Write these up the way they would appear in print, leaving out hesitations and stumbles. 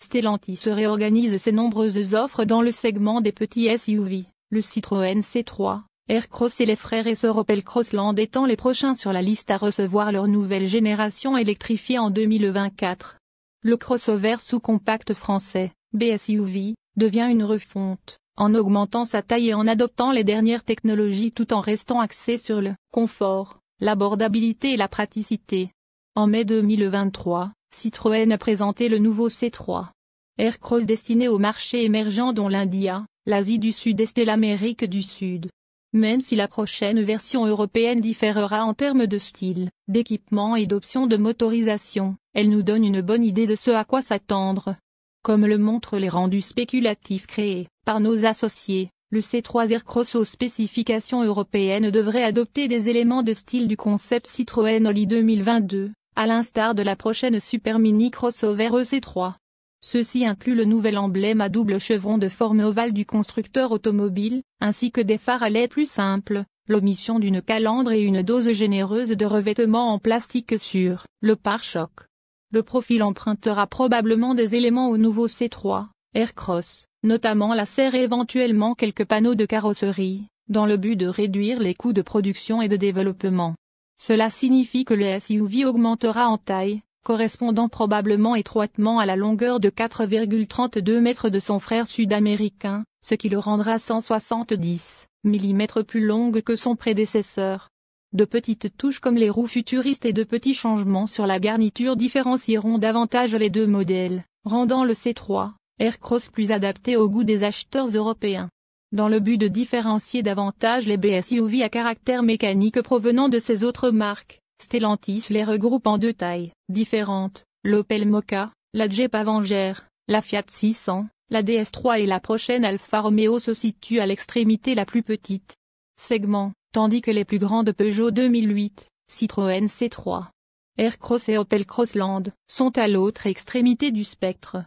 Stellantis réorganise ses nombreuses offres dans le segment des petits SUV, le Citroën C3, Aircross et les frères et sœurs Opel Crossland étant les prochains sur la liste à recevoir leur nouvelle génération électrifiée en 2024. Le crossover sous-compact français, BSUV, devient une refonte, en augmentant sa taille et en adoptant les dernières technologies tout en restant axé sur le confort, l'abordabilité et la praticité. En mai 2023, Citroën a présenté le nouveau C3. Aircross destiné aux marchés émergents dont l'India, l'Asie du Sud-Est et l'Amérique du Sud. Même si la prochaine version européenne différera en termes de style, d'équipement et d'options de motorisation, elle nous donne une bonne idée de ce à quoi s'attendre. Comme le montrent les rendus spéculatifs créés par nos associés, le C3 Aircross aux spécifications européennes devrait adopter des éléments de style du concept Citroën Oli 2022, à l'instar de la prochaine Super Mini Crossover EC3. Ceci inclut le nouvel emblème à double chevron de forme ovale du constructeur automobile, ainsi que des phares à LED plus simples, l'omission d'une calandre et une dose généreuse de revêtement en plastique sur le pare-choc. Le profil empruntera probablement des éléments au nouveau C3, Aircross, notamment la serre et éventuellement quelques panneaux de carrosserie, dans le but de réduire les coûts de production et de développement. Cela signifie que le SUV augmentera en taille, correspondant probablement étroitement à la longueur de 4,32 mètres de son frère sud-américain, ce qui le rendra 170 mm plus longue que son prédécesseur. De petites touches comme les roues futuristes et de petits changements sur la garniture différencieront davantage les deux modèles, rendant le C3, Aircross plus adapté au goût des acheteurs européens. Dans le but de différencier davantage les BSUV à caractère mécanique provenant de ces autres marques, Stellantis les regroupe en deux tailles différentes, l'Opel Mokka, la Jeep Avenger, la Fiat 600, la DS3 et la prochaine Alfa Romeo se situent à l'extrémité la plus petite segment, tandis que les plus grandes Peugeot 2008, Citroën C3, Aircross et Opel Crossland sont à l'autre extrémité du spectre.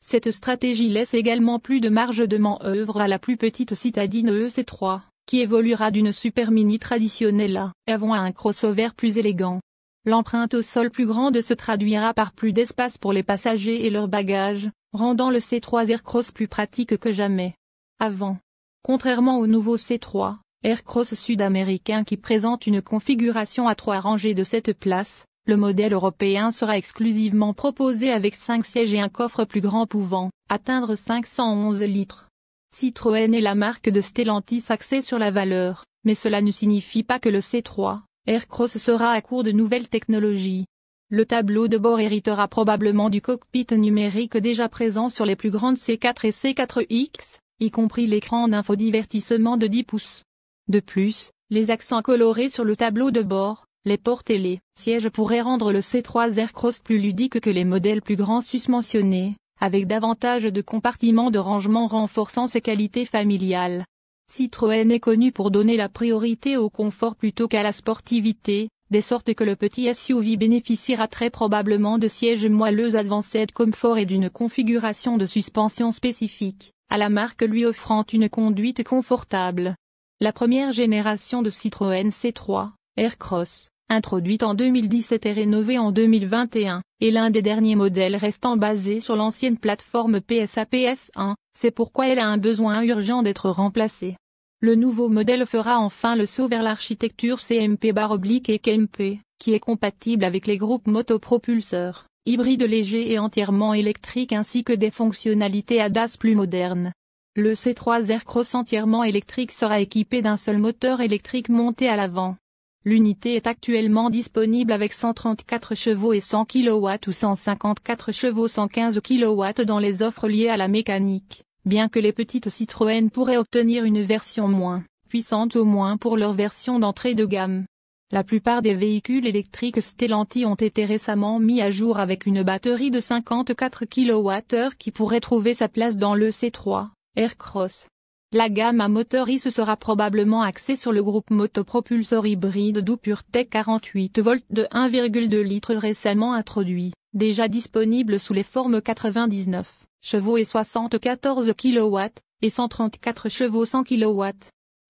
Cette stratégie laisse également plus de marge de manœuvre à la plus petite citadine EC3, qui évoluera d'une Super Mini traditionnelle avant à un crossover plus élégant. L'empreinte au sol plus grande se traduira par plus d'espace pour les passagers et leurs bagages, rendant le C3 Aircross plus pratique que jamais. Avant. Contrairement au nouveau C3, Aircross sud-américain qui présente une configuration à 3 rangées de 7 places, le modèle européen sera exclusivement proposé avec 5 sièges et un coffre plus grand pouvant atteindre 511 litres. Citroën est la marque de Stellantis axée sur la valeur, mais cela ne signifie pas que le C3, Aircross sera à court de nouvelles technologies. Le tableau de bord héritera probablement du cockpit numérique déjà présent sur les plus grandes C4 et C4X, y compris l'écran d'infodivertissement de 10 pouces. De plus, les accents colorés sur le tableau de bord, les portes et les sièges pourraient rendre le C3 Aircross plus ludique que les modèles plus grands susmentionnés, avec davantage de compartiments de rangement renforçant ses qualités familiales. Citroën est connu pour donner la priorité au confort plutôt qu'à la sportivité, de sorte que le petit SUV bénéficiera très probablement de sièges moelleux Advanced Comfort et d'une configuration de suspension spécifique, à la marque lui offrant une conduite confortable. La première génération de Citroën C3, Aircross, introduite en 2017 et rénovée en 2021, est l'un des derniers modèles restant basé sur l'ancienne plateforme PSA-PF1, c'est pourquoi elle a un besoin urgent d'être remplacée. Le nouveau modèle fera enfin le saut vers l'architecture CMP/et KMP, qui est compatible avec les groupes motopropulseurs, hybrides légers et entièrement électriques ainsi que des fonctionnalités ADAS plus modernes. Le C3 Aircross entièrement électrique sera équipé d'un seul moteur électrique monté à l'avant. L'unité est actuellement disponible avec 134 chevaux et 100 kW ou 154 chevaux 115 kW dans les offres liées à la mécanique, bien que les petites Citroën pourraient obtenir une version moins puissante au moins pour leur version d'entrée de gamme. La plupart des véhicules électriques Stellantis ont été récemment mis à jour avec une batterie de 54 kWh qui pourrait trouver sa place dans le C3, Aircross. La gamme à moteur ICE sera probablement axée sur le groupe motopropulseur hybride doux PureTech 48 volts de 1,2 litres récemment introduit, déjà disponible sous les formes 99 chevaux et 74 kW, et 134 chevaux 100 kW.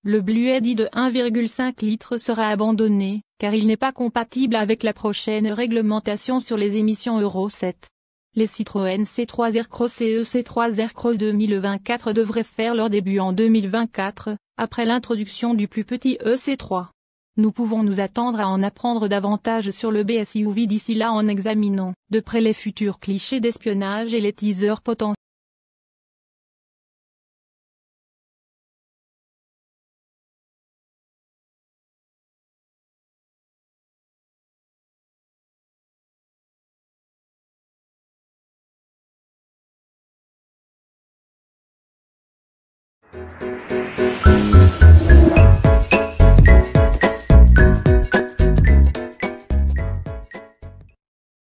Le Bluet dit de 1,5 litres sera abandonné, car il n'est pas compatible avec la prochaine réglementation sur les émissions Euro 7. Les Citroën C3 Aircross et EC3 Aircross 2024 devraient faire leur début en 2024, après l'introduction du plus petit EC3. Nous pouvons nous attendre à en apprendre davantage sur le BSUV d'ici là en examinant de près les futurs clichés d'espionnage et les teasers potentiels.